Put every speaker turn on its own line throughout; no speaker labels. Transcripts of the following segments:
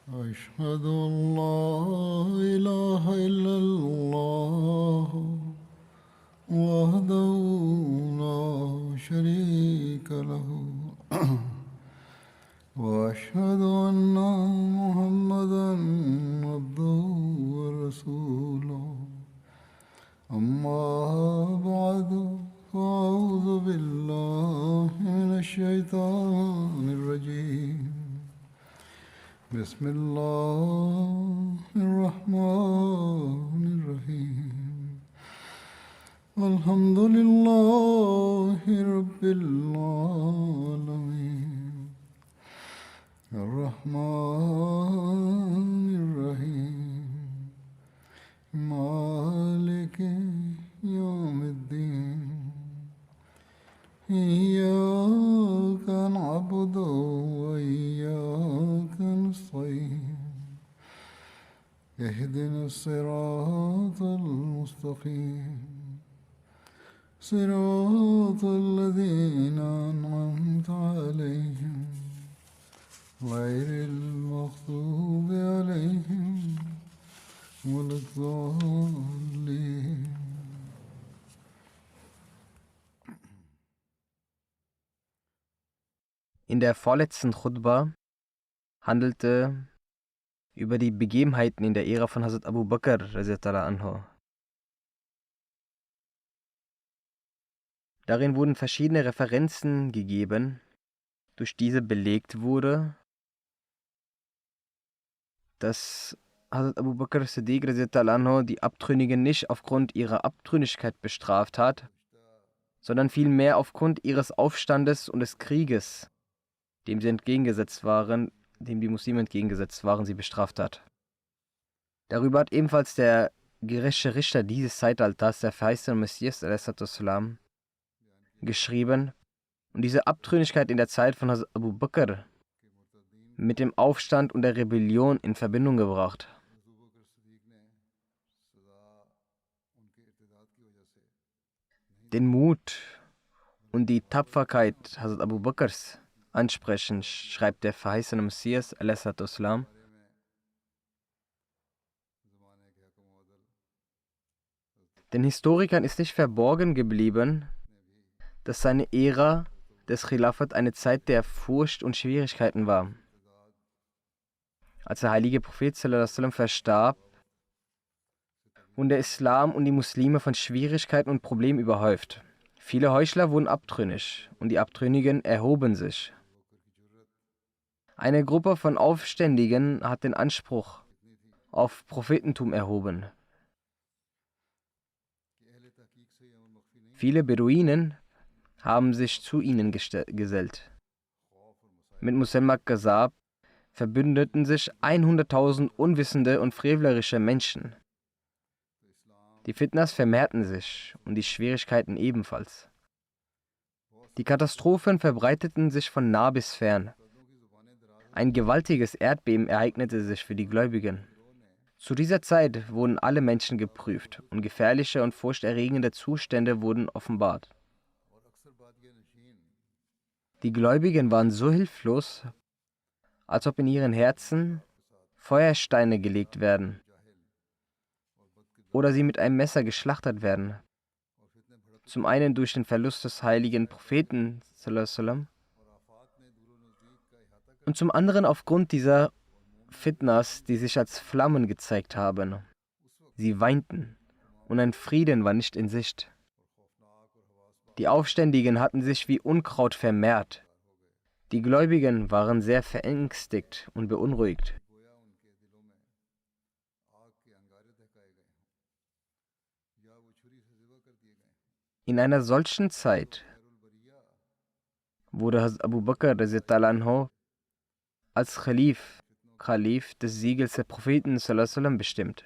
أشهد أن لا إله إلا الله وحده لا شريك له وأشهد أن محمدا عبده ورسوله أما بعد فأعوذ بالله من الشيطان الرجيم بسم الله الرحمن الرحيم الحمد لله رب العالمين الرحمن الرحيم مالك يوم الدين إياك نعبد وإياك نستعين اهدنا الصراط المستقيم صراط الذين أنعمت عليهم غير المغضوب عليهم ولا الضالين.
In der vorletzten Khutbah handelte über die Begebenheiten in der Ära von Hazrat Abu Bakr radhiyallahu anhu. Darin wurden verschiedene Referenzen gegeben, durch diese belegt wurde, dass Hazrat Abu Bakr Siddiq radhiyallahu anhu die Abtrünnigen nicht aufgrund ihrer Abtrünnigkeit bestraft hat, sondern vielmehr aufgrund ihres Aufstandes und des Krieges, dem die Muslime entgegengesetzt waren, sie bestraft hat. Darüber hat ebenfalls der gerechte Richter dieses Zeitalters, der verheißene Messias a.s. geschrieben und diese Abtrünnigkeit in der Zeit von Hazrat Abu Bakr mit dem Aufstand und der Rebellion in Verbindung gebracht. Den Mut und die Tapferkeit Hazrat Abu Bakrs ansprechen, schreibt der verheißene Messias a.s. Den Historikern ist nicht verborgen geblieben, dass seine Ära des Khilafat eine Zeit der Furcht und Schwierigkeiten war. Als der heilige Prophet sallallahu alaihi wasallam verstarb, wurden der Islam und die Muslime von Schwierigkeiten und Problemen überhäuft. Viele Heuchler wurden abtrünnig und die Abtrünnigen erhoben sich. Eine Gruppe von Aufständigen hat den Anspruch auf Prophetentum erhoben. Viele Beduinen haben sich zu ihnen gesellt. Mit Musammak Ghazab verbündeten sich 100.000 unwissende und frevlerische Menschen. Die Fitnas vermehrten sich und die Schwierigkeiten ebenfalls. Die Katastrophen verbreiteten sich von nah bis fern. Ein gewaltiges Erdbeben ereignete sich für die Gläubigen. Zu dieser Zeit wurden alle Menschen geprüft und gefährliche und furchterregende Zustände wurden offenbart. Die Gläubigen waren so hilflos, als ob in ihren Herzen Feuersteine gelegt werden oder sie mit einem Messer geschlachtet werden. Zum einen durch den Verlust des heiligen Propheten sallallahu alaihi wasallam, und zum anderen aufgrund dieser Fitnas, die sich als Flammen gezeigt haben. Sie weinten und ein Frieden war nicht in Sicht. Die Aufständigen hatten sich wie Unkraut vermehrt. Die Gläubigen waren sehr verängstigt und beunruhigt. In einer solchen Zeit wurde Hazrat Abu Bakr radhiyallahu anhu als Khalif des Siegels der Propheten sallallahu alaihi wasallam bestimmt.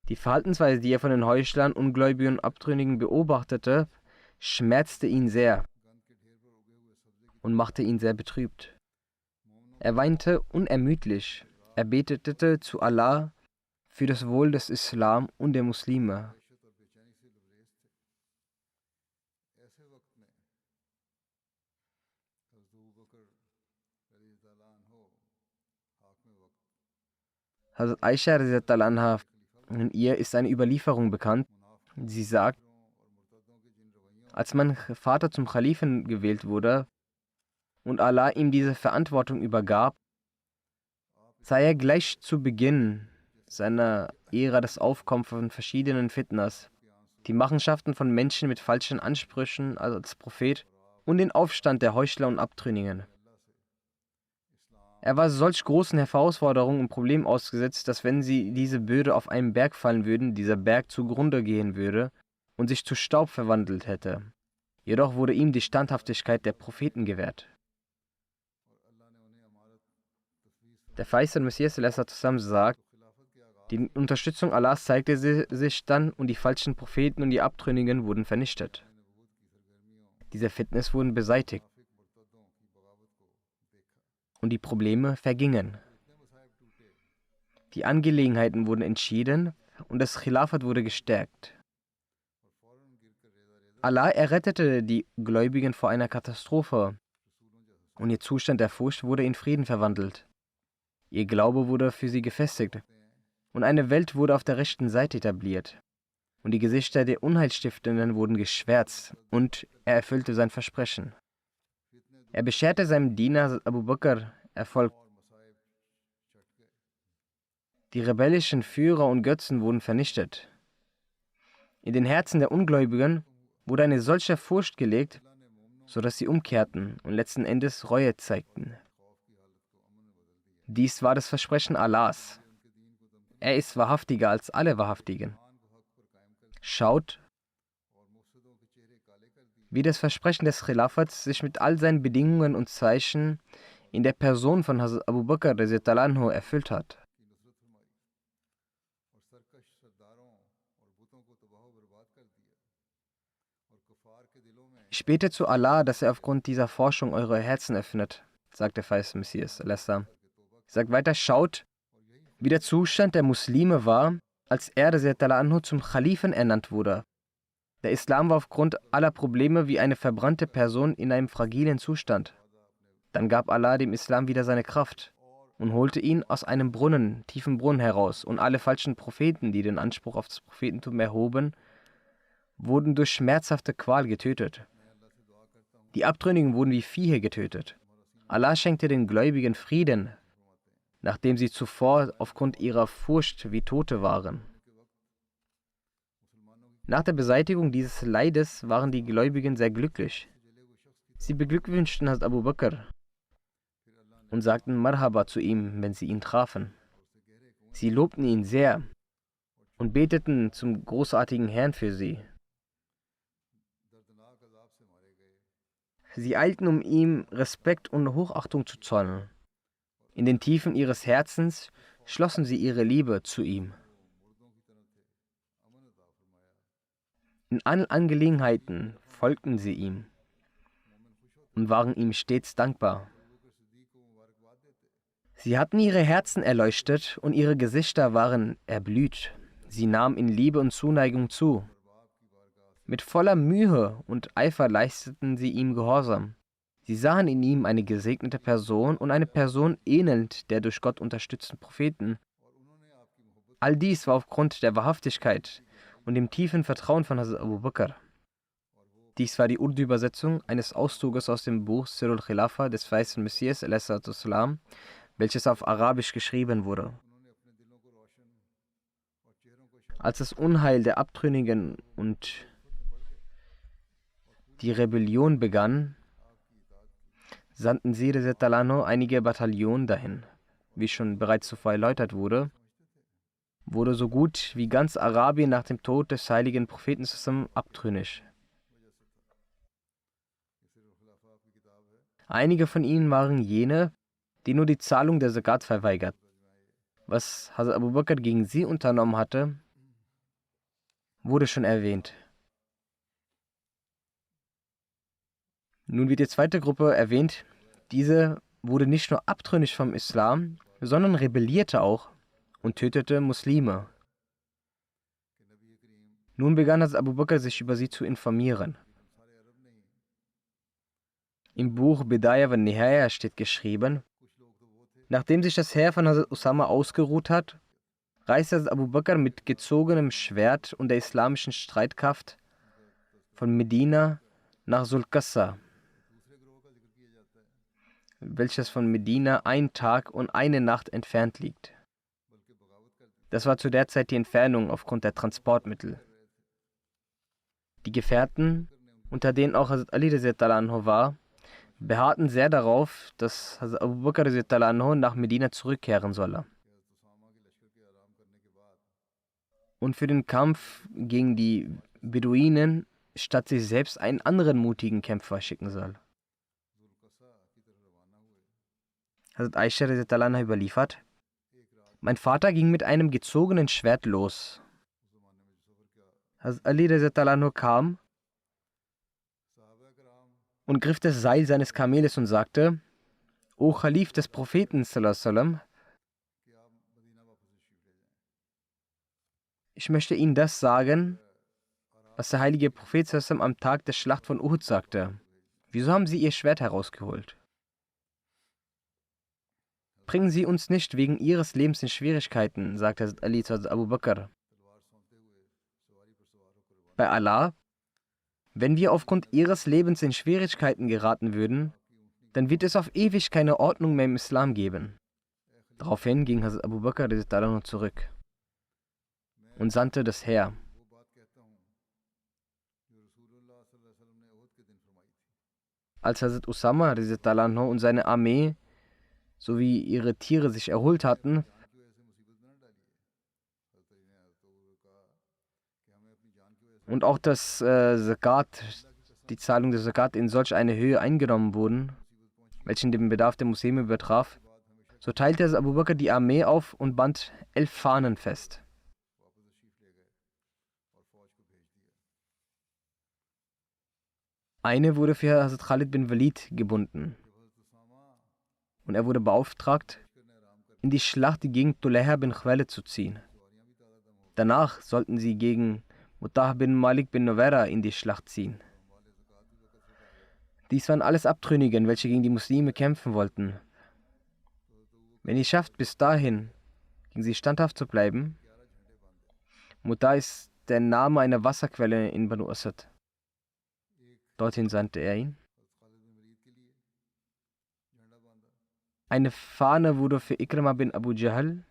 Die Verhaltensweise, die er von den Heuchlern, Ungläubigen und Abtrünnigen beobachtete, schmerzte ihn sehr und machte ihn sehr betrübt. Er weinte unermüdlich. Er betete zu Allah für das Wohl des Islam und der Muslime. Hazrat Aisha radiallahu anha, in ihr ist eine Überlieferung bekannt. Sie sagt, als mein Vater zum Khalifen gewählt wurde und Allah ihm diese Verantwortung übergab, sah er gleich zu Beginn seiner Ära das Aufkommen von verschiedenen Fitnas, die Machenschaften von Menschen mit falschen Ansprüchen als Prophet und den Aufstand der Heuchler und Abtrünnigen. Er war solch großen Herausforderungen und Problemen ausgesetzt, dass wenn sie diese Bürde auf einen Berg fallen würden, dieser Berg zugrunde gehen würde und sich zu Staub verwandelt hätte. Jedoch wurde ihm die Standhaftigkeit der Propheten gewährt. Der Feisal Messias zusammen sagt, die Unterstützung Allahs zeigte sich dann und die falschen Propheten und die Abtrünnigen wurden vernichtet. Diese Fitnes wurden beseitigt und die Probleme vergingen. Die Angelegenheiten wurden entschieden und das Khilafat wurde gestärkt. Allah errettete die Gläubigen vor einer Katastrophe und ihr Zustand der Furcht wurde in Frieden verwandelt. Ihr Glaube wurde für sie gefestigt und eine Welt wurde auf der rechten Seite etabliert. Und die Gesichter der Unheilstiftenden wurden geschwärzt und er erfüllte sein Versprechen. Er bescherte seinem Diener Abu Bakr Erfolg. Die rebellischen Führer und Götzen wurden vernichtet. In den Herzen der Ungläubigen wurde eine solche Furcht gelegt, sodass sie umkehrten und letzten Endes Reue zeigten. Dies war das Versprechen Allahs. Er ist wahrhaftiger als alle Wahrhaftigen. Schaut, wie das Versprechen des Khilafats sich mit all seinen Bedingungen und Zeichen in der Person von Hazrat Abu Bakr radiallahu anhu erfüllt hat. Ich bete zu Allah, dass er aufgrund dieser Forschung eure Herzen öffnet, sagt der Feisal Messias. Sagt weiter, schaut, wie der Zustand der Muslime war, als er radiallahu anhu zum Khalifen ernannt wurde. Der Islam war aufgrund aller Probleme wie eine verbrannte Person in einem fragilen Zustand. Dann gab Allah dem Islam wieder seine Kraft und holte ihn aus einem tiefen Brunnen heraus, und alle falschen Propheten, die den Anspruch auf das Prophetentum erhoben, wurden durch schmerzhafte Qual getötet. Die Abtrünnigen wurden wie Viehe getötet. Allah schenkte den Gläubigen Frieden, nachdem sie zuvor aufgrund ihrer Furcht wie Tote waren. Nach der Beseitigung dieses Leides waren die Gläubigen sehr glücklich. Sie beglückwünschten Hazrat Abu Bakr und sagten Marhaba zu ihm, wenn sie ihn trafen. Sie lobten ihn sehr und beteten zum großartigen Herrn für sie. Sie eilten, um ihm Respekt und Hochachtung zu zollen. In den Tiefen ihres Herzens schlossen sie ihre Liebe zu ihm. In allen Angelegenheiten folgten sie ihm und waren ihm stets dankbar. Sie hatten ihre Herzen erleuchtet und ihre Gesichter waren erblüht. Sie nahmen in Liebe und Zuneigung zu. Mit voller Mühe und Eifer leisteten sie ihm Gehorsam. Sie sahen in ihm eine gesegnete Person und eine Person ähnelnd der durch Gott unterstützten Propheten. All dies war aufgrund der Wahrhaftigkeit und dem tiefen Vertrauen von Hazrat Abu Bakr. Dies war die Urdu-Übersetzung eines Auszuges aus dem Buch Sirul Khilafa des Feisal Messias, welches auf Arabisch geschrieben wurde. Als das Unheil der Abtrünnigen und die Rebellion begann, sandten sie einige Bataillonen dahin. Wie schon bereits zuvor erläutert wurde so gut wie ganz Arabien nach dem Tod des heiligen Propheten abtrünnig. Einige von ihnen waren jene, die nur die Zahlung der Zakat verweigert. Was Hazrat Abu Bakr gegen sie unternommen hatte, wurde schon erwähnt. Nun wird die zweite Gruppe erwähnt. Diese wurde nicht nur abtrünnig vom Islam, sondern rebellierte auch und tötete Muslime. Nun begann Hazrat Abu Bakr sich über sie zu informieren. Im Buch Bidaya wa Nihaya steht geschrieben, Nachdem sich das Heer von Hazrat Usama ausgeruht hat, reiste Hazrat Abu Bakr mit gezogenem Schwert und der islamischen Streitkraft von Medina nach Sulkassa, welches von Medina 1 Tag und 1 Nacht entfernt liegt. Das war zu der Zeit die Entfernung aufgrund der Transportmittel. Die Gefährten, unter denen auch Hazrat Ali radhiyallahu anhu war, beharrten sehr darauf, dass Hazrat Abu Bakr radhiyallahu anhu nach Medina zurückkehren solle und für den Kampf gegen die Beduinen statt sich selbst einen anderen mutigen Kämpfer schicken soll. Hazrat Aisha radhiyallahu anha überliefert: Mein Vater ging mit einem gezogenen Schwert los. Hazrat Ali radhiyallahu anhu kam und griff das Seil seines Kameles und sagte: O Khalif des Propheten sallallahu alaihi wasallam, ich möchte Ihnen das sagen, was der heilige Prophet sallallahu alaihi wasallam am Tag der Schlacht von Uhud sagte. Wieso haben Sie Ihr Schwert herausgeholt? Bringen Sie uns nicht wegen Ihres Lebens in Schwierigkeiten, sagte Hazrat Ali zu Hazrat Abu Bakr. Bei Allah, wenn wir aufgrund Ihres Lebens in Schwierigkeiten geraten würden, dann wird es auf ewig keine Ordnung mehr im Islam geben. Daraufhin ging Hazrat Abu Bakr radhiyallahu anhu zurück und sandte das Heer. Als Hazrat Usama radhiyallahu anhu und seine Armee sowie ihre Tiere sich erholt hatten, und auch das Zakat, die Zahlung der Zakat in solch eine Höhe eingenommen wurden, welche den Bedarf der Muslime übertraf, so teilte Abu Bakr die Armee auf und band 11 Fahnen fest. Eine wurde für Hazrat Khalid bin Walid gebunden und er wurde beauftragt, in die Schlacht gegen Tulayha bin Khwailid zu ziehen. Danach sollten sie gegen Mutah bin Malik bin Nuwaira in die Schlacht ziehen. Dies waren alles Abtrünnigen, welche gegen die Muslime kämpfen wollten. Wenn ihr schafft, bis dahin gegen sie standhaft zu bleiben, Mutah ist der Name einer Wasserquelle in Banu Asad. Dorthin sandte er ihn. Eine Fahne wurde für Ikrama bin Abu Jahl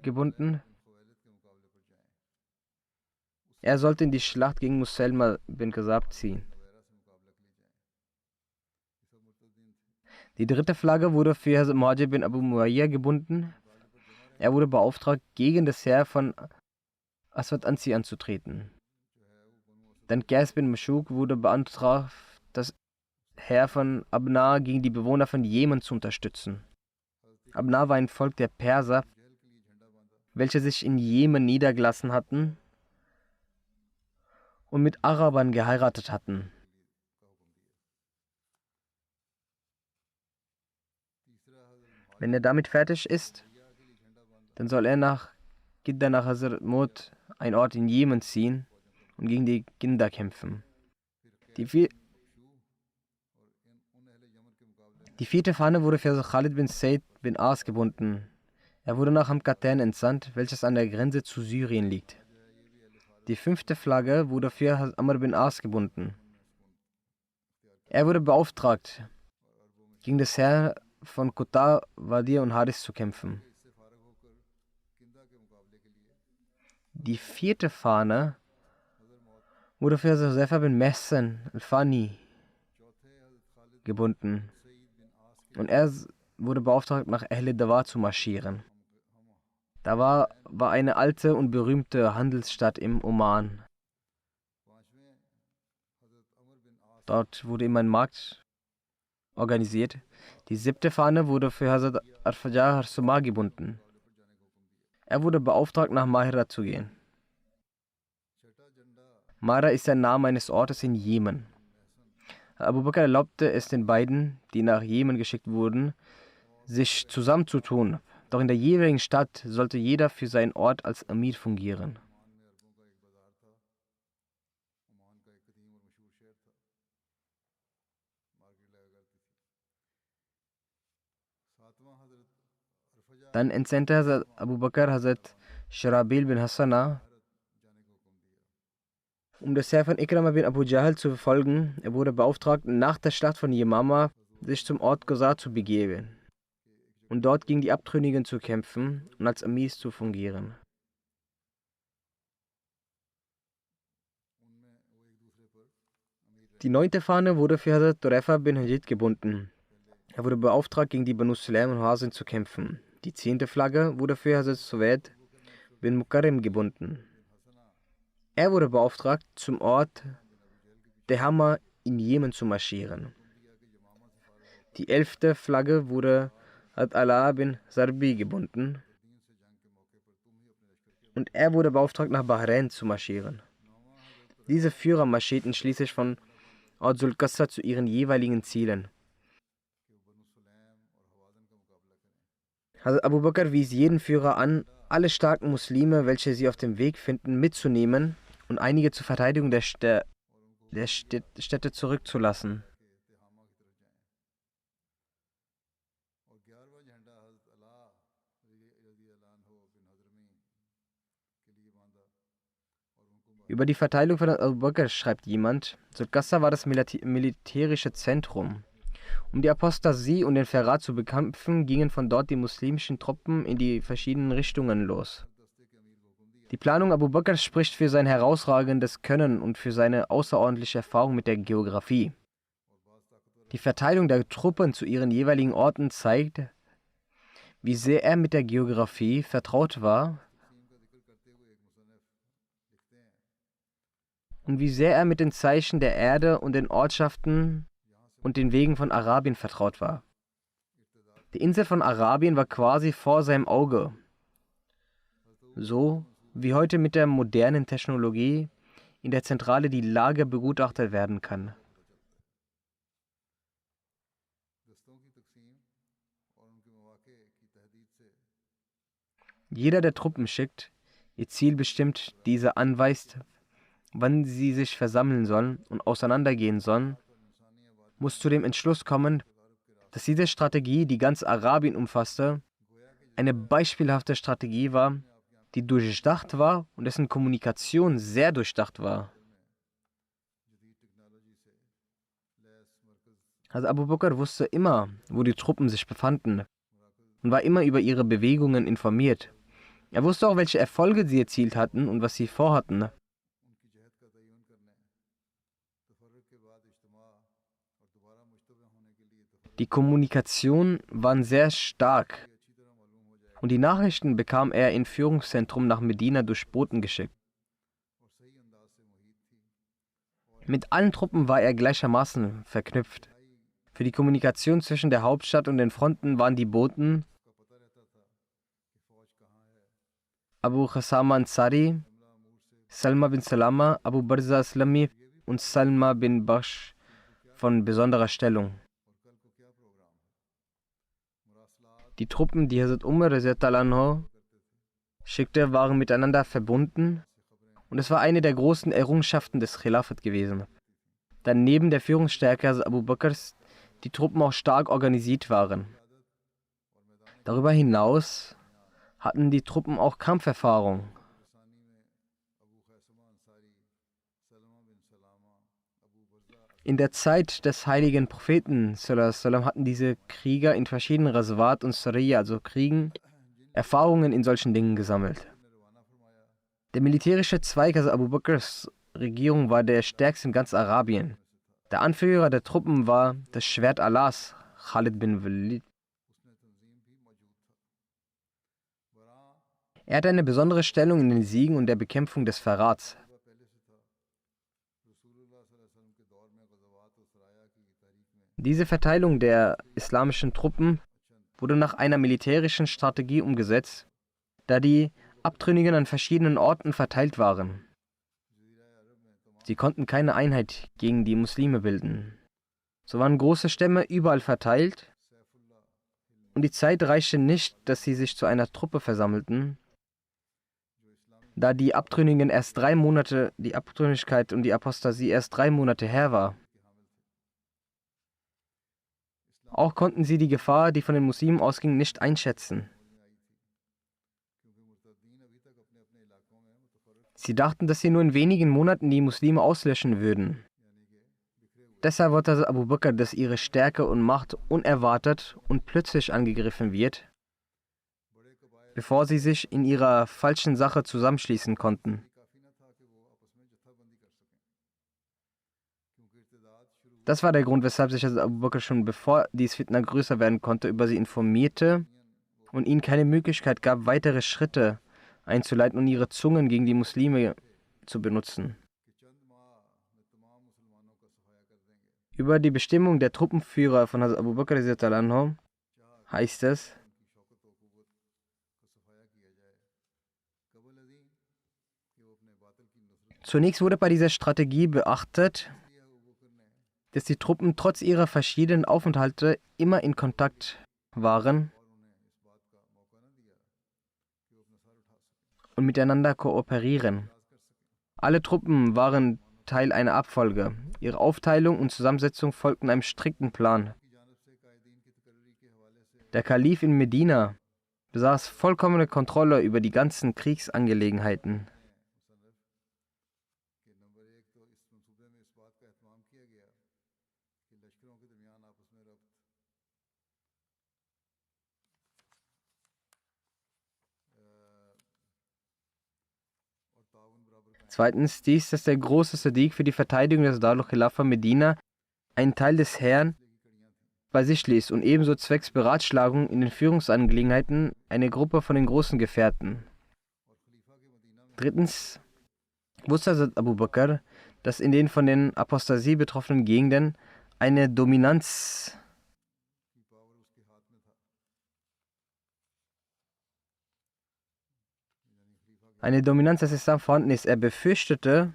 gebunden. Er sollte in die Schlacht gegen Muselma bin Kazab ziehen. Die dritte Flagge wurde für Hazrat Muhajir bin Abu Muawiyah gebunden. Er wurde beauftragt, gegen das Heer von Aswad Ansi anzutreten. Dann Qais bin Mashuk wurde beantragt, das Heer von Abna gegen die Bewohner von Jemen zu unterstützen. Abna war ein Volk der Perser, welche sich in Jemen niedergelassen hatten und mit Arabern geheiratet hatten. Wenn er damit fertig ist, dann soll er nach Gidda nach Hazrat Mut, ein Ort in Jemen, ziehen und gegen die Kinder kämpfen. Die vierte Fahne wurde für Khalid bin Said bin As gebunden. Er wurde nach Hamkaten entsandt, welches an der Grenze zu Syrien liegt. Die fünfte Flagge wurde für Amr bin As gebunden. Er wurde beauftragt, gegen das Heer von Qutar, Wadir und Haris zu kämpfen. Die vierte Fahne wurde für Josefa bin Mehsen al-Fani gebunden und er wurde beauftragt, nach Ahl Dawar zu marschieren. Dawar war eine alte und berühmte Handelsstadt im Oman. Dort wurde immer ein Markt organisiert. Die siebte Fahne wurde für Hazrat Arfajar Harsuma gebunden. Er wurde beauftragt, nach Mahira zu gehen. Mahira ist der Name eines Ortes in Jemen. Abu Bakr erlaubte es den beiden, die nach Jemen geschickt wurden, sich zusammenzutun. Doch in der jeweiligen Stadt sollte jeder für seinen Ort als Amir fungieren. Dann entsandte Hazrat Abu Bakr Hazrat Sharabil bin Hassana, um das Heer von Ikrama bin Abu Jahl zu verfolgen. Er wurde beauftragt, nach der Schlacht von Yamama sich zum Ort Qasar zu begeben und dort gegen die Abtrünnigen zu kämpfen und als Amis zu fungieren. Die 9. Fahne wurde für Hazrat Turefa bin Hajid gebunden. Er wurde beauftragt, gegen die Banu Sulaim und Hazin zu kämpfen. Die 10. Flagge wurde für Hazrat Suwaid bin Mukarrim gebunden. Er wurde beauftragt, zum Ort Tehama in Jemen zu marschieren. Die 11. Flagge wurde Hazrat Ala bin Sarbi gebunden und er wurde beauftragt, nach Bahrain zu marschieren. Diese Führer marschierten schließlich von Ort Sulqassa zu ihren jeweiligen Zielen. Hazrat Abu Bakr wies jeden Führer an, alle starken Muslime, welche sie auf dem Weg finden, mitzunehmen und einige zur Verteidigung der Städte zurückzulassen. Über die Verteilung von Abu Bakr schreibt jemand: Sulqassa war das militärische Zentrum. Um die Apostasie und den Verrat zu bekämpfen, gingen von dort die muslimischen Truppen in die verschiedenen Richtungen los. Die Planung Abu Bakr spricht für sein herausragendes Können und für seine außerordentliche Erfahrung mit der Geografie. Die Verteilung der Truppen zu ihren jeweiligen Orten zeigt, wie sehr er mit der Geografie vertraut war und wie sehr er mit den Zeichen der Erde und den Ortschaften und den Wegen von Arabien vertraut war. Die Insel von Arabien war quasi vor seinem Auge, so wie heute mit der modernen Technologie in der Zentrale die Lage begutachtet werden kann. Jeder, der Truppen schickt, ihr Ziel bestimmt, diese anweist, wann sie sich versammeln sollen und auseinandergehen sollen, muss zu dem Entschluss kommen, dass diese Strategie, die ganz Arabien umfasste, eine beispielhafte Strategie war, die durchdacht war und dessen Kommunikation sehr durchdacht war. Also Abu Bakr wusste immer, wo die Truppen sich befanden und war immer über ihre Bewegungen informiert. Er wusste auch, welche Erfolge sie erzielt hatten und was sie vorhatten. Die Kommunikation waren sehr stark und die Nachrichten bekam er in Führungszentrum nach Medina durch Boten geschickt. Mit allen Truppen war er gleichermaßen verknüpft. Für die Kommunikation zwischen der Hauptstadt und den Fronten waren die Boten Abu Khassama Ansari, Salma bin Salama, Abu Barza Aslami und Salma bin Bash von besonderer Stellung. Die Truppen, die Hazrat Umar schickte, waren miteinander verbunden und es war eine der großen Errungenschaften des Khilafat gewesen. Da neben der Führungsstärke Hazrat Abu Bakrs die Truppen auch stark organisiert waren. Darüber hinaus hatten die Truppen auch Kampferfahrung. In der Zeit des heiligen Propheten hatten diese Krieger in verschiedenen Ghazwat und Sariya, also Kriegen, Erfahrungen in solchen Dingen gesammelt. Der militärische Zweig Abu Bakrs Regierung war der stärkste in ganz Arabien. Der Anführer der Truppen war das Schwert Allahs, Khalid bin Walid. Er hatte eine besondere Stellung in den Siegen und der Bekämpfung des Verrats. Diese Verteilung der islamischen Truppen wurde nach einer militärischen Strategie umgesetzt, da die Abtrünnigen an verschiedenen Orten verteilt waren. Sie konnten keine Einheit gegen die Muslime bilden. So waren große Stämme überall verteilt und die Zeit reichte nicht, dass sie sich zu einer Truppe versammelten, da die Abtrünnigen die Abtrünnigkeit und die Apostasie erst 3 Monate her war. Auch konnten sie die Gefahr, die von den Muslimen ausging, nicht einschätzen. Sie dachten, dass sie nur in wenigen Monaten die Muslime auslöschen würden. Deshalb wollte Hazrat Abu Bakr, dass ihre Stärke und Macht unerwartet und plötzlich angegriffen wird, bevor sie sich in ihrer falschen Sache zusammenschließen konnten. Das war der Grund, weshalb sich Hazrat Abu Bakr schon bevor dies Fitna größer werden konnte, über sie informierte und ihnen keine Möglichkeit gab, weitere Schritte einzuleiten und ihre Zungen gegen die Muslime zu benutzen. Über die Bestimmung der Truppenführer von Hazrat Abu Bakr heißt es: Zunächst wurde bei dieser Strategie beachtet, dass die Truppen trotz ihrer verschiedenen Aufenthalte immer in Kontakt waren und miteinander kooperieren. Alle Truppen waren Teil einer Abfolge. Ihre Aufteilung und Zusammensetzung folgten einem strikten Plan. Der Kalif in Medina besaß vollkommene Kontrolle über die ganzen Kriegsangelegenheiten. Zweitens dies, dass der große Sadiq für die Verteidigung des Darul Khilafa Medina einen Teil des Herrn bei sich ließ und ebenso zwecks Beratschlagung in den Führungsangelegenheiten eine Gruppe von den großen Gefährten. Drittens wusste Hazrat Abu Bakr, dass in den von den Apostasie betroffenen Gegenden eine Dominanz des Islam vorhanden ist. Er befürchtete,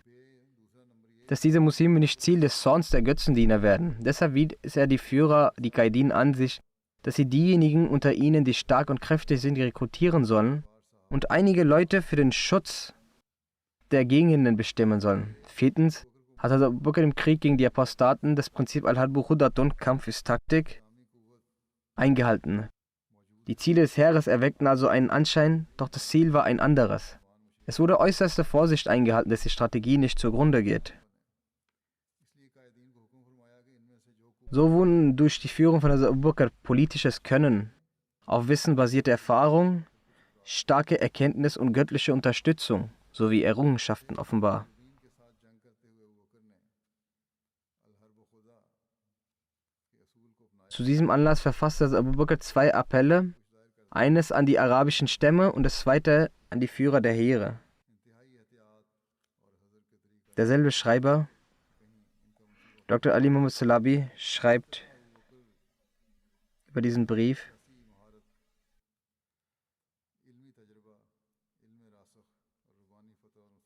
dass diese Muslime nicht Ziel des Zorns der Götzendiener werden. Deshalb wies er die Führer, die Qaidin, an sich, dass sie diejenigen unter ihnen, die stark und kräftig sind, rekrutieren sollen und einige Leute für den Schutz der Gegenden bestimmen sollen. Viertens hat Abu Bakr im Krieg gegen die Apostaten das Prinzip Al-Harbu Khudatun, Kampf ist Taktik, eingehalten. Die Ziele des Heeres erweckten also einen Anschein, doch das Ziel war ein anderes. Es wurde äußerste Vorsicht eingehalten, dass die Strategie nicht zugrunde geht. So wurden durch die Führung von Abu Bakr politisches Können, auf Wissen basierte Erfahrung, starke Erkenntnis und göttliche Unterstützung sowie Errungenschaften offenbar. Zu diesem Anlass verfasste Abu Bakr 2 Appelle, eines an die arabischen Stämme und das zweite an die Führer der Heere. Derselbe Schreiber, Dr. Ali Muhammad Salabi, schreibt über diesen Brief: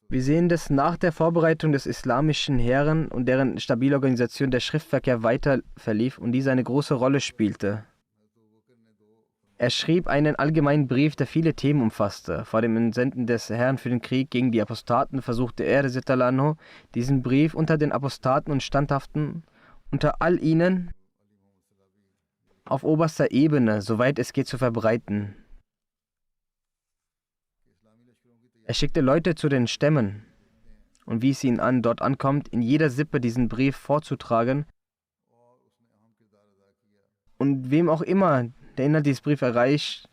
Wir sehen, dass nach der Vorbereitung des islamischen Heeren und deren stabile Organisation der Schriftverkehr weiter verlief und diese eine große Rolle spielte. Er schrieb einen allgemeinen Brief, der viele Themen umfasste. Vor dem Entsenden des Herrn für den Krieg gegen die Apostaten versuchte er, diesen Brief unter den Apostaten und Standhaften, unter all ihnen, auf oberster Ebene, soweit es geht, zu verbreiten. Er schickte Leute zu den Stämmen und wies ihn an, dort ankommt, in jeder Sippe diesen Brief vorzutragen und wem auch immer der Inhalt dieses Briefs erreicht,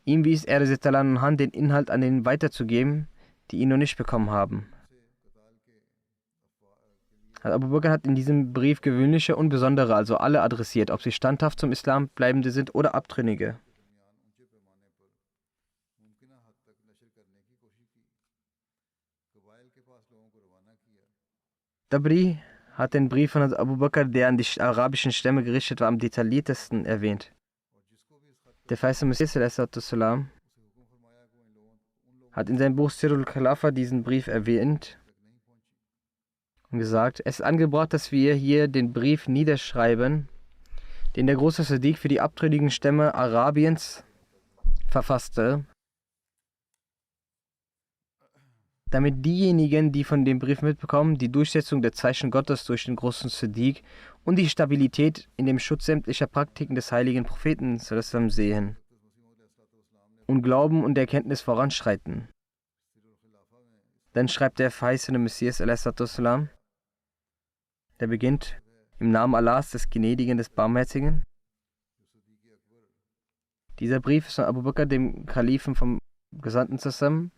ihm wies er an, den Inhalt an denen weiterzugeben, die ihn noch nicht bekommen haben. Abu Bakr hat in diesem Brief gewöhnliche und besondere, also alle adressiert, ob sie standhaft zum Islam bleibende sind oder Abtrünnige. Dabri hat den Brief von Abu Bakr, der an die arabischen Stämme gerichtet war, am detailliertesten erwähnt. Der Verheißte Messias hat in seinem Buch Sirul Khalafa diesen Brief erwähnt und gesagt: Es ist angebracht, dass wir hier den Brief niederschreiben, den der große Sadiq für die abtrünnigen Stämme Arabiens verfasste, damit diejenigen, die von dem Brief mitbekommen, die Durchsetzung der Zeichen Gottes durch den großen Sadiq und die Stabilität in dem Schutz sämtlicher Praktiken des heiligen Propheten sehen und Glauben und Erkenntnis voranschreiten. Dann schreibt der verheißene Messias, a.s., der beginnt im Namen Allahs, des Gnädigen, des Barmherzigen. Dieser Brief ist von Abu Bakr, dem Kalifen vom Gesandten, zusammen.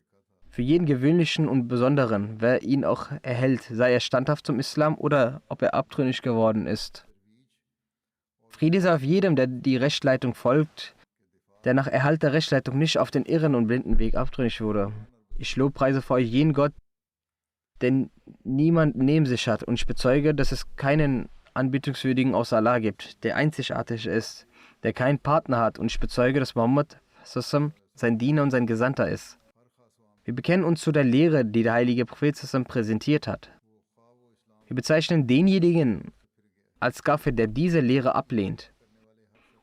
Für jeden gewöhnlichen und Besonderen, wer ihn auch erhält, sei er standhaft zum Islam oder ob er abtrünnig geworden ist. Friede sei auf jedem, der die Rechtsleitung folgt, der nach Erhalt der Rechtsleitung nicht auf den irren und blinden Weg abtrünnig wurde. Ich lobpreise vor euch jeden Gott, den niemand neben sich hat, und ich bezeuge, dass es keinen Anbetungswürdigen außer Allah gibt, der einzigartig ist, der keinen Partner hat, und ich bezeuge, dass Muhammad sein Diener und sein Gesandter ist. Wir bekennen uns zu der Lehre, die der heilige Prophet präsentiert hat. Wir bezeichnen denjenigen als Kafir, der diese Lehre ablehnt,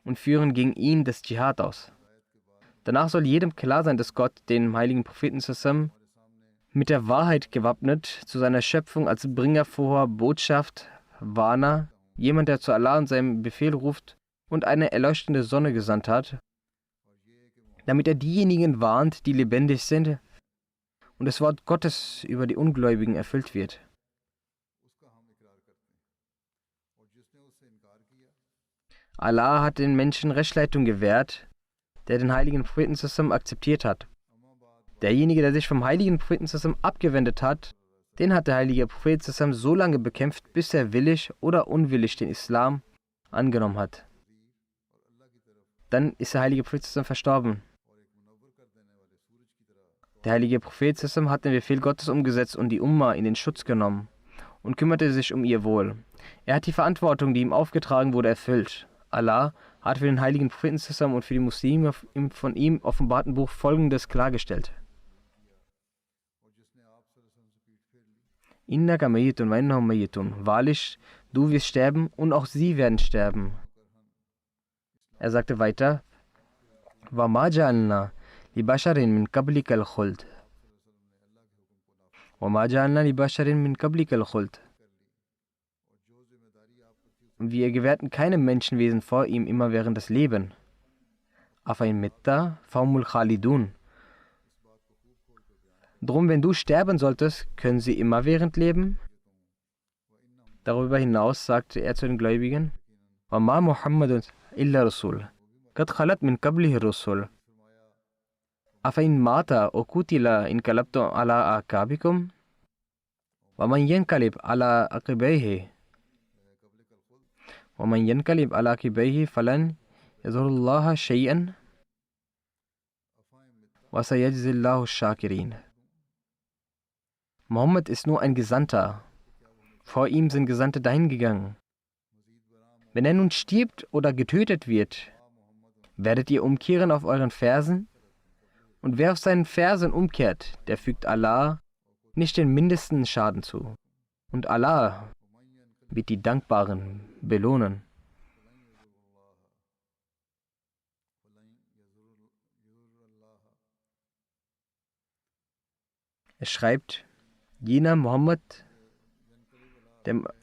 und führen gegen ihn das Dschihad aus. Danach soll jedem klar sein, dass Gott den heiligen Propheten mit der Wahrheit gewappnet zu seiner Schöpfung als Bringer froher Botschaft, Warner, jemand, der zu Allah und seinem Befehl ruft, und eine erleuchtende Sonne gesandt hat, damit er diejenigen warnt, die lebendig sind, und das Wort Gottes über die Ungläubigen erfüllt wird. Allah hat den Menschen Rechtsleitung gewährt, der den heiligen Propheten akzeptiert hat. Derjenige, der sich vom heiligen Propheten abgewendet hat, den hat der heilige Prophet so lange bekämpft, bis er willig oder unwillig den Islam angenommen hat. Dann ist der heilige Prophet verstorben. Der heilige Prophet hat den Befehl Gottes umgesetzt und die Umma in den Schutz genommen und kümmerte sich um ihr Wohl. Er hat die Verantwortung, die ihm aufgetragen wurde, erfüllt. Allah hat für den heiligen Propheten und für die Muslime im von ihm offenbarten Buch Folgendes klargestellt. Innaka mayyitun wa innahum mayyitun. Wahrlich, du wirst sterben und auch sie werden sterben. Er sagte weiter, Wa ma ja'alna li basharin min qablika al-khuld. Wa ma ja'alna li basharin min qablika al-khuld. Wir gewährten keinem Menschenwesen vor ihm immerwährendes Leben. Afain mitta faumul khalidun. Drum, wenn du sterben solltest, können sie immerwährend leben? Darüber hinaus sagte er zu den Gläubigen, Wa ma Muhammadun illa Rasul, qad khalat min qablihi Rasul. Afain mata o kutila inqalabtum ala aqabikum. Wa man yanqalib ala aqibaihi. وَمَنْ يَنْقَلِبْ عَلَى عَقِبَيْهِ فَلَنْ يَضُرَّ اللَّهَ شَيْئًا وَسَيَجْزِي اللَّهُ الشَّاكِرِينَ. Mohammed ist nur ein Gesandter. Vor ihm sind Gesandte dahingegangen. Wenn er nun stirbt oder getötet wird, werdet ihr umkehren auf euren Fersen? Und wer auf seinen Fersen umkehrt, der fügt Allah nicht den mindesten Schaden zu. Und Allah wird die Dankbaren belohnen. Er schreibt, jener Mohammed,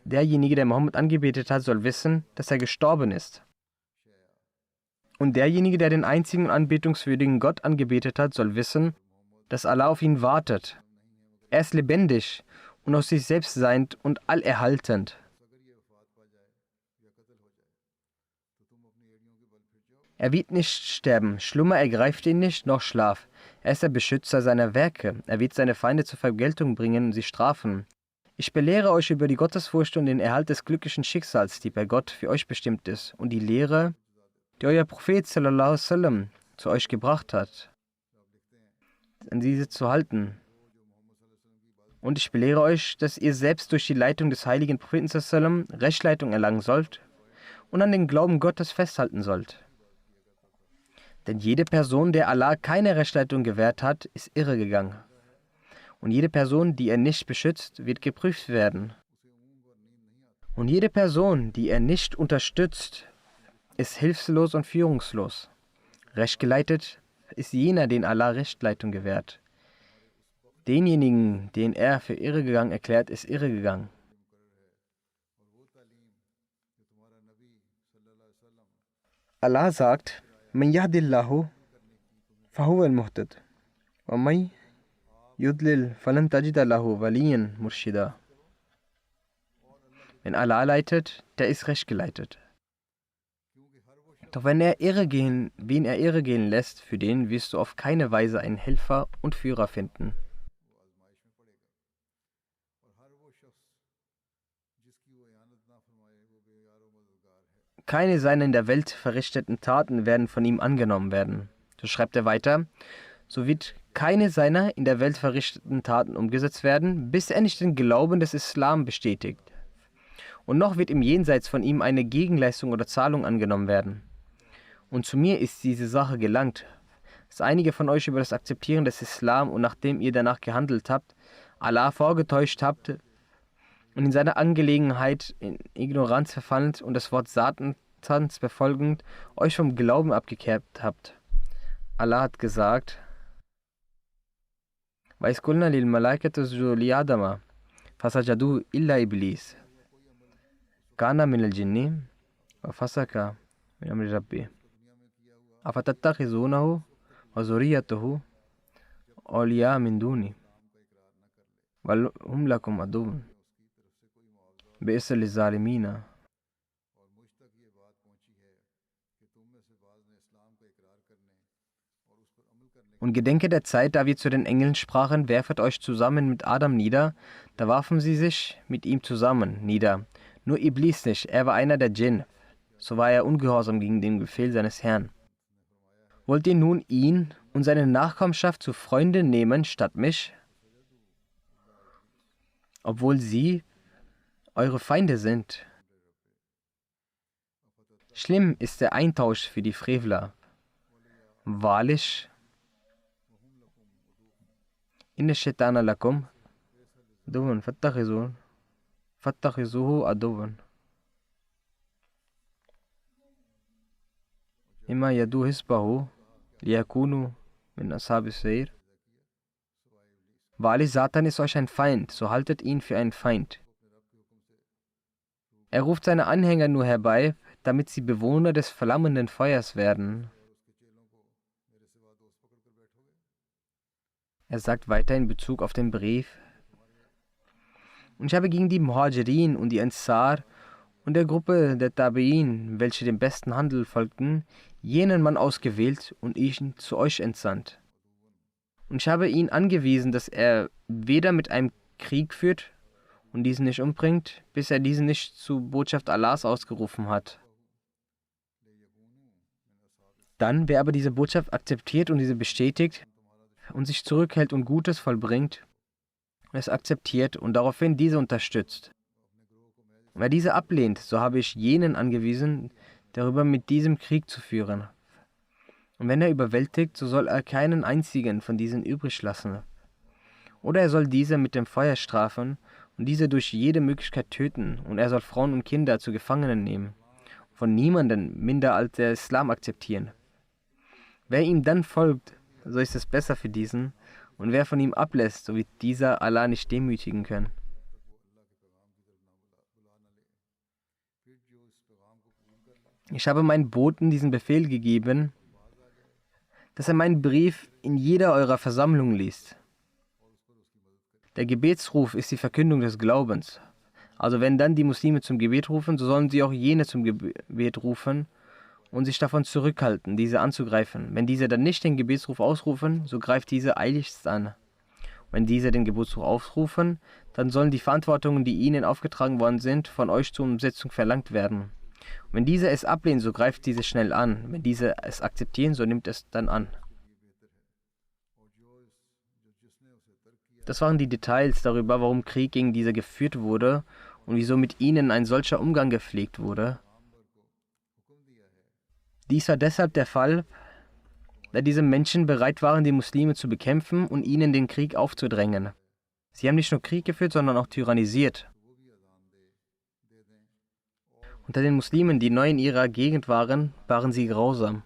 derjenige, der Mohammed angebetet hat, soll wissen, dass er gestorben ist. Und derjenige, der den einzigen anbetungswürdigen Gott angebetet hat, soll wissen, dass Allah auf ihn wartet. Er ist lebendig und aus sich selbst seiend und allerhaltend. Er wird nicht sterben, Schlummer ergreift ihn nicht, noch Schlaf. Er ist der Beschützer seiner Werke. Er wird seine Feinde zur Vergeltung bringen und sie strafen. Ich belehre euch über die Gottesfurcht und den Erhalt des glücklichen Schicksals, die bei Gott für euch bestimmt ist, und die Lehre, die euer Prophet sallallahu alaihi wasallam zu euch gebracht hat, an diese zu halten. Und ich belehre euch, dass ihr selbst durch die Leitung des heiligen Propheten sallallahu alaihi wasallam Rechtsleitung erlangen sollt und an den Glauben Gottes festhalten sollt. Denn jede Person, der Allah keine Rechtsleitung gewährt hat, ist irregegangen. Und jede Person, die er nicht beschützt, wird geprüft werden. Und jede Person, die er nicht unterstützt, ist hilflos und führungslos. Rechtgeleitet ist jener, den Allah Rechtsleitung gewährt. Denjenigen, den er für irregegangen erklärt, ist irregegangen. Allah sagt, Man yahdillahu fahuwa al-muhtad wa man Yudlil falan tajida lahu waliyan murshida. Wenn Allah leitet, der ist recht geleitet. Doch wen er irre gehen lässt, für den wirst du auf keine Weise einen Helfer und Führer finden. Keine seiner in der Welt verrichteten Taten werden von ihm angenommen werden. So schreibt er weiter, so wird keine seiner in der Welt verrichteten Taten umgesetzt werden, bis er nicht den Glauben des Islam bestätigt. Und noch wird im Jenseits von ihm eine Gegenleistung oder Zahlung angenommen werden. Und zu mir ist diese Sache gelangt, dass einige von euch über das Akzeptieren des Islam und nachdem ihr danach gehandelt habt, Allah vorgetäuscht habt und in seiner Angelegenheit in Ignoranz verfallen und das Wort Satans befolgend euch vom Glauben abgekehrt habt. Allah hat gesagt, وَإِذْ قُلْنَا لِلْمَلَائِكَةِ اسْجُدُوا لِآدَمَ فَسَجَدُوا إِلَّا إِبْلِيسَ كَانَ مِنَ الْجِنِّ وَفَسَقَ مِنْ أَمْرِ رَبِّهِ أَفَتَتَّخِذُونَهُ وَذُرِّيَّتَهُ أَوْلِيَاءَ مِنْ دُونِي وَهُمْ لَكُمْ عَدُوٌّ بِئْسَ لِلظَّالِمِينَ. Und gedenke der Zeit, da wir zu den Engeln sprachen, werfet euch zusammen mit Adam nieder, da warfen sie sich mit ihm zusammen nieder. Nur Iblis nicht, er war einer der Djinn, so war er ungehorsam gegen den Befehl seines Herrn. Wollt ihr nun ihn und seine Nachkommenschaft zu Freunden nehmen, statt mich? Obwohl sie eure Feinde sind. Schlimm ist der Eintausch für die Frevler. Wahrlich, Inna Shaitana lakum aduwwun fattakhizuhu aduwwan. Imma yadu hisbahu liyakunu min ashabis Sa'ir. Wahrlich, Satan ist euch ein Feind, so haltet ihn für einen Feind. Er ruft seine Anhänger nur herbei, damit sie Bewohner des flammenden Feuers werden. Er sagt weiter in Bezug auf den Brief, und ich habe gegen die Muhajirin und die Ansar und der Gruppe der Tabi'in, welche dem besten Handel folgten, jenen Mann ausgewählt und ihn zu euch entsandt. Und ich habe ihn angewiesen, dass er weder mit einem Krieg führt und diesen nicht umbringt, bis er diesen nicht zur Botschaft Allahs ausgerufen hat. Dann, wer aber diese Botschaft akzeptiert und diese bestätigt und sich zurückhält und Gutes vollbringt, es akzeptiert und daraufhin diese unterstützt. Und wer diese ablehnt, so habe ich jenen angewiesen, darüber mit diesem Krieg zu führen. Und wenn er überwältigt, so soll er keinen einzigen von diesen übrig lassen. Oder er soll diese mit dem Feuer strafen und diese durch jede Möglichkeit töten, und er soll Frauen und Kinder zu Gefangenen nehmen, von niemandem minder als der Islam akzeptieren. Wer ihm dann folgt, so ist es besser für diesen, und wer von ihm ablässt, so wird dieser Allah nicht demütigen können. Ich habe meinen Boten diesen Befehl gegeben, dass er meinen Brief in jeder eurer Versammlung liest. Der Gebetsruf ist die Verkündung des Glaubens. Also wenn dann die Muslime zum Gebet rufen, so sollen sie auch jene zum Gebet rufen und sich davon zurückhalten, diese anzugreifen. Wenn diese dann nicht den Gebetsruf ausrufen, so greift diese eiligst an. Wenn diese den Gebetsruf ausrufen, dann sollen die Verantwortungen, die ihnen aufgetragen worden sind, von euch zur Umsetzung verlangt werden. Und wenn diese es ablehnen, so greift diese schnell an. Wenn diese es akzeptieren, so nimmt es dann an. Das waren die Details darüber, warum Krieg gegen diese geführt wurde und wieso mit ihnen ein solcher Umgang gepflegt wurde. Dies war deshalb der Fall, da diese Menschen bereit waren, die Muslime zu bekämpfen und ihnen den Krieg aufzudrängen. Sie haben nicht nur Krieg geführt, sondern auch tyrannisiert. Unter den Muslimen, die neu in ihrer Gegend waren, waren sie grausam.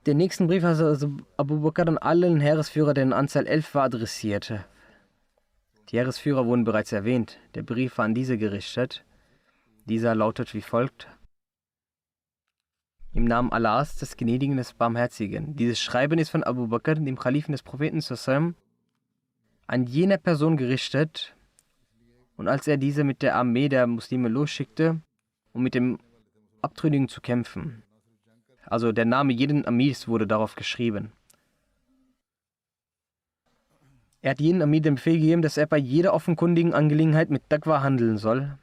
Den nächsten Brief hat Abu Bakr an allen Heeresführer, deren Anzahl 11 war, adressiert. Die Heeresführer wurden bereits erwähnt. Der Brief war an diese gerichtet. Dieser lautet wie folgt: im Namen Allahs, des Gnädigen, des Barmherzigen. Dieses Schreiben ist von Abu Bakr, dem Kalifen des Propheten sallam, an jener Person gerichtet, und als er diese mit der Armee der Muslime losschickte, um mit dem Abtrünnigen zu kämpfen. Also der Name jeden Amirs wurde darauf geschrieben. Er hat jeden Amir den Befehl gegeben, dass er bei jeder offenkundigen Angelegenheit mit Taqwa handeln soll,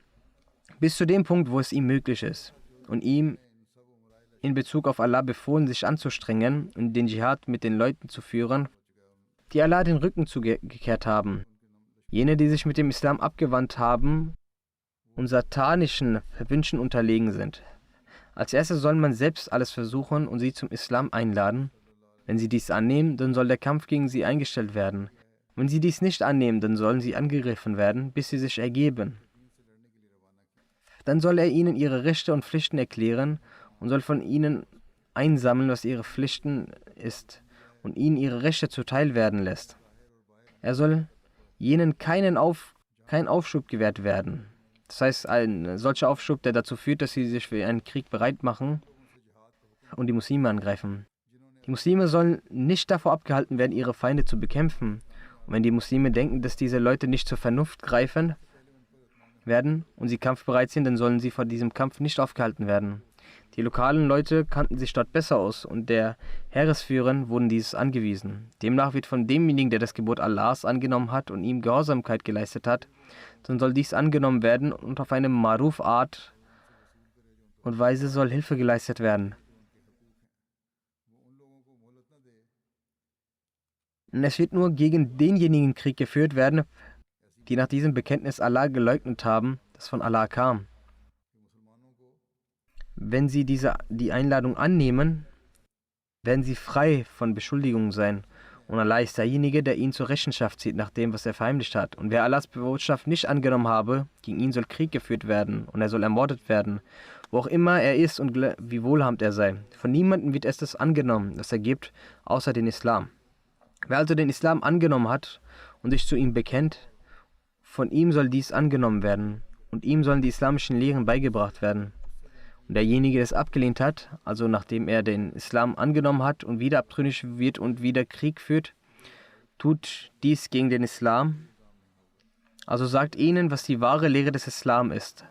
bis zu dem Punkt, wo es ihm möglich ist, und ihm in Bezug auf Allah befohlen, sich anzustrengen und den Dschihad mit den Leuten zu führen, die Allah den Rücken zugekehrt haben. Jene, die sich mit dem Islam abgewandt haben und satanischen Wünschen unterlegen sind. Als erstes soll man selbst alles versuchen und sie zum Islam einladen. Wenn sie dies annehmen, dann soll der Kampf gegen sie eingestellt werden. Wenn sie dies nicht annehmen, dann sollen sie angegriffen werden, bis sie sich ergeben. Dann soll er ihnen ihre Rechte und Pflichten erklären und soll von ihnen einsammeln, was ihre Pflichten ist, und ihnen ihre Rechte zuteil werden lässt. Er soll jenen keinen Aufschub gewährt werden. Das heißt, ein solcher Aufschub, der dazu führt, dass sie sich für einen Krieg bereit machen und die Muslime angreifen. Die Muslime sollen nicht davor abgehalten werden, ihre Feinde zu bekämpfen. Und wenn die Muslime denken, dass diese Leute nicht zur Vernunft greifen werden und sie kampfbereit sind, dann sollen sie vor diesem Kampf nicht aufgehalten werden. Die lokalen Leute kannten sich dort besser aus und der Heeresführern wurden dieses angewiesen. Demnach wird von demjenigen, der das Gebot Allahs angenommen hat und ihm Gehorsamkeit geleistet hat, dann soll dies angenommen werden und auf eine Maruf-Art und Weise soll Hilfe geleistet werden. Und es wird nur gegen denjenigen Krieg geführt werden, die nach diesem Bekenntnis Allah geleugnet haben, das von Allah kam. Wenn sie die Einladung annehmen, werden sie frei von Beschuldigungen sein. Und Allah ist derjenige, der ihn zur Rechenschaft zieht nach dem, was er verheimlicht hat. Und wer Allahs Botschaft nicht angenommen habe, gegen ihn soll Krieg geführt werden und er soll ermordet werden, wo auch immer er ist und wie wohlhabend er sei. Von niemandem wird es das angenommen, das er gibt, außer den Islam. Wer also den Islam angenommen hat und sich zu ihm bekennt, von ihm soll dies angenommen werden und ihm sollen die islamischen Lehren beigebracht werden. Und derjenige, der es abgelehnt hat, also nachdem er den Islam angenommen hat und wieder abtrünnig wird und wieder Krieg führt, tut dies gegen den Islam. Also sagt ihnen, was die wahre Lehre des Islam ist.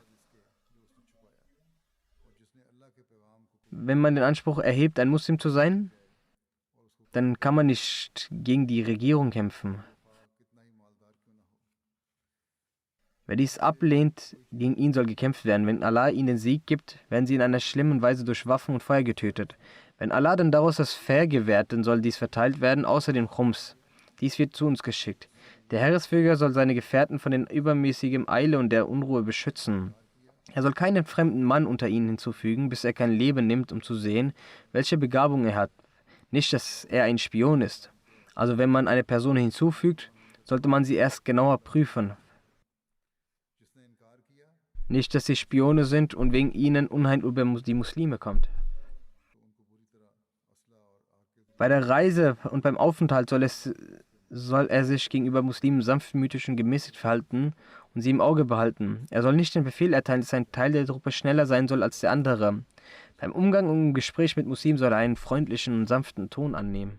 Wenn man den Anspruch erhebt, ein Muslim zu sein, dann kann man nicht gegen die Regierung kämpfen. Wer dies ablehnt, gegen ihn soll gekämpft werden. Wenn Allah ihnen den Sieg gibt, werden sie in einer schlimmen Weise durch Waffen und Feuer getötet. Wenn Allah dann daraus das Fair gewährt, dann soll dies verteilt werden, außer dem Khums. Dies wird zu uns geschickt. Der Heeresführer soll seine Gefährten von den übermäßigen Eile und der Unruhe beschützen. Er soll keinen fremden Mann unter ihnen hinzufügen, bis er kein Leben nimmt, um zu sehen, welche Begabung er hat. Nicht, dass er ein Spion ist. Also wenn man eine Person hinzufügt, sollte man sie erst genauer prüfen. Nicht, dass sie Spione sind und wegen ihnen Unheil über die Muslime kommt. Bei der Reise und beim Aufenthalt soll er sich gegenüber Muslimen sanftmütig und gemäßigt verhalten und sie im Auge behalten. Er soll nicht den Befehl erteilen, dass ein Teil der Truppe schneller sein soll als der andere. Beim Umgang und im Gespräch mit Muslimen soll er einen freundlichen und sanften Ton annehmen.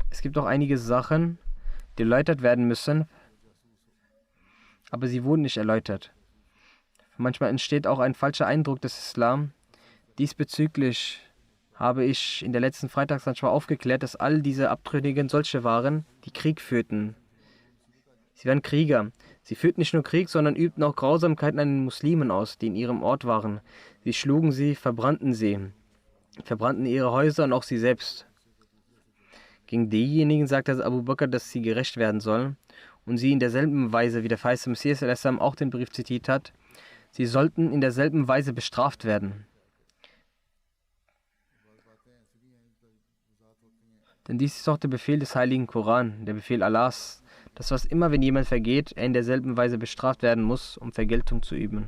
Es gibt auch einige Sachen, die erläutert werden müssen, aber sie wurden nicht erläutert. Manchmal entsteht auch ein falscher Eindruck des Islam. Diesbezüglich habe ich in der letzten Freitagsansprache aufgeklärt, dass all diese Abtrünnigen solche waren, die Krieg führten. Sie waren Krieger. Sie führten nicht nur Krieg, sondern übten auch Grausamkeiten an den Muslimen aus, die in ihrem Ort waren. Sie schlugen sie, verbrannten ihre Häuser und auch sie selbst. Gegen diejenigen sagte Abu Bakr, dass sie gerächt werden sollen und sie in derselben Weise, wie der verheißte Messias auch den Brief zitiert hat, sie sollten in derselben Weise bestraft werden. Denn dies ist auch der Befehl des Heiligen Koran, der Befehl Allahs, dass was immer, wenn jemand vergeht, er in derselben Weise bestraft werden muss, um Vergeltung zu üben.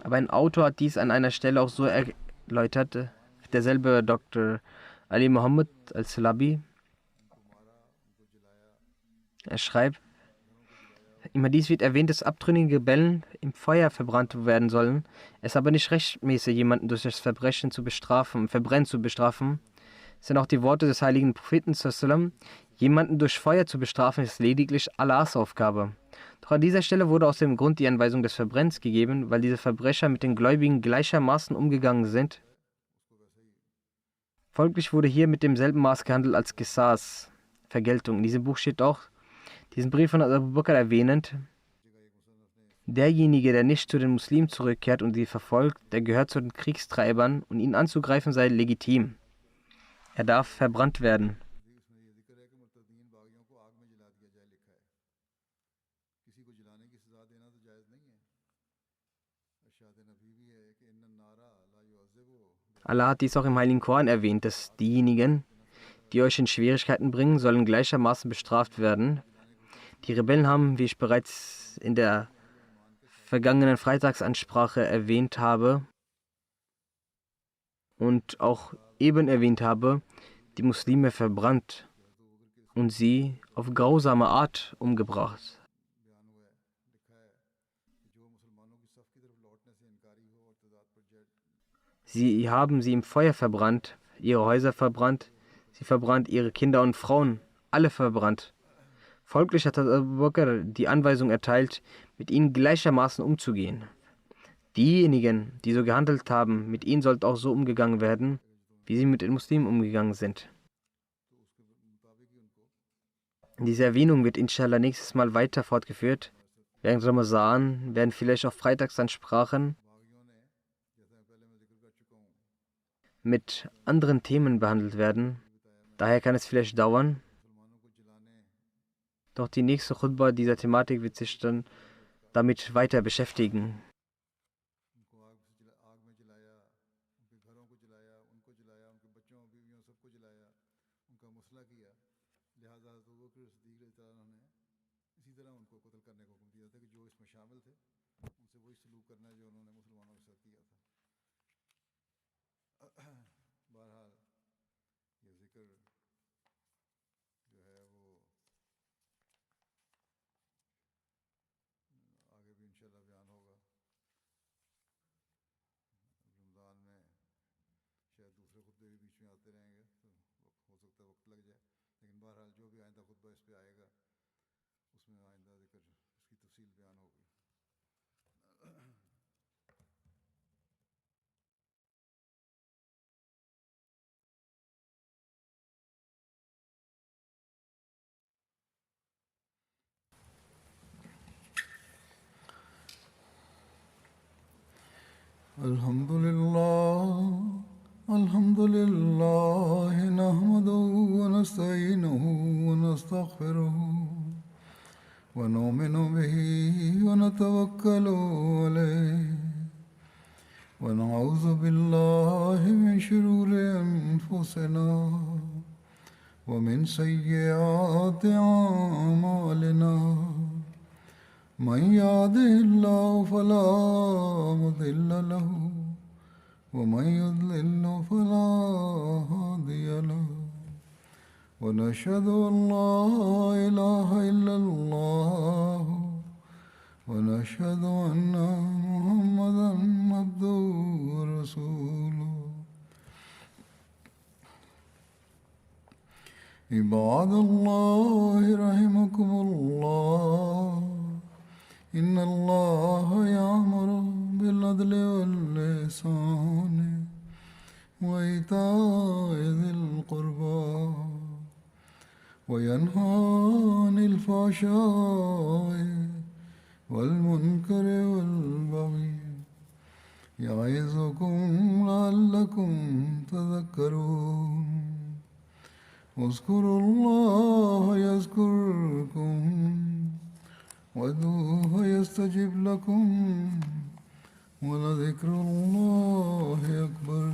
Aber ein Autor hat dies an einer Stelle auch so erläutert, derselbe Dr. Ali Muhammad al-Salabi. Er schreibt, im Hadith wird erwähnt, dass abtrünnige Rebellen im Feuer verbrannt werden sollen, es aber nicht rechtmäßig, jemanden durch das Verbrechen zu bestrafen, Verbrennen zu bestrafen. Es sind auch die Worte des heiligen Propheten sallam, jemanden durch Feuer zu bestrafen, ist lediglich Allahs Aufgabe. Doch an dieser Stelle wurde aus dem Grund die Anweisung des Verbrennens gegeben, weil diese Verbrecher mit den Gläubigen gleichermaßen umgegangen sind. Folglich wurde hier mit demselben Maß gehandelt als Qisas, Vergeltung. In diesem Buch steht auch, diesen Brief von Abu Bakr erwähnend, derjenige, der nicht zu den Muslimen zurückkehrt und sie verfolgt, der gehört zu den Kriegstreibern und ihn anzugreifen sei legitim. Er darf verbrannt werden. Allah hat dies auch im Heiligen Koran erwähnt, dass diejenigen, die euch in Schwierigkeiten bringen, sollen gleichermaßen bestraft werden. Die Rebellen haben, wie ich bereits in der vergangenen Freitagsansprache erwähnt habe und auch eben erwähnt habe, die Muslime verbrannt und sie auf grausame Art umgebracht. Sie haben sie im Feuer verbrannt, ihre Häuser verbrannt, sie verbrannt ihre Kinder und Frauen, alle verbrannt. Folglich hat Abu Bakr die Anweisung erteilt, mit ihnen gleichermaßen umzugehen. Diejenigen, die so gehandelt haben, mit ihnen sollte auch so umgegangen werden, wie sie mit den Muslimen umgegangen sind. Diese Erwähnung wird inshallah nächstes Mal weiter fortgeführt. Während Ramazan werden vielleicht auch Freitagsansprachen mit anderen Themen behandelt werden. Daher kann es vielleicht dauern. Doch die nächste Khutbah dieser Thematik wird sich dann damit weiter beschäftigen.
الحمد لله نحمده ونستعينه ونستغفره ونؤمن به ونتوكل عليه ونعوذ بالله من شرور أنفسنا ومن سيئات أعمالنا من يهده الله فلا مضل له ومن يضلل فلا هادي له ونشهد أن لا إله إلا الله ونشهد أن محمدا عبده ورسوله عباد الله رحمكم الله إن الله يأمر بالعدل والإحسان وإيتاء ذي القربى وينهى عن الفحشاء والمنكر والبغي يعظكم لعلكم تذكرون اذكروا الله يذكركم وادعوه يستجب لكم ولذكر الله أكبر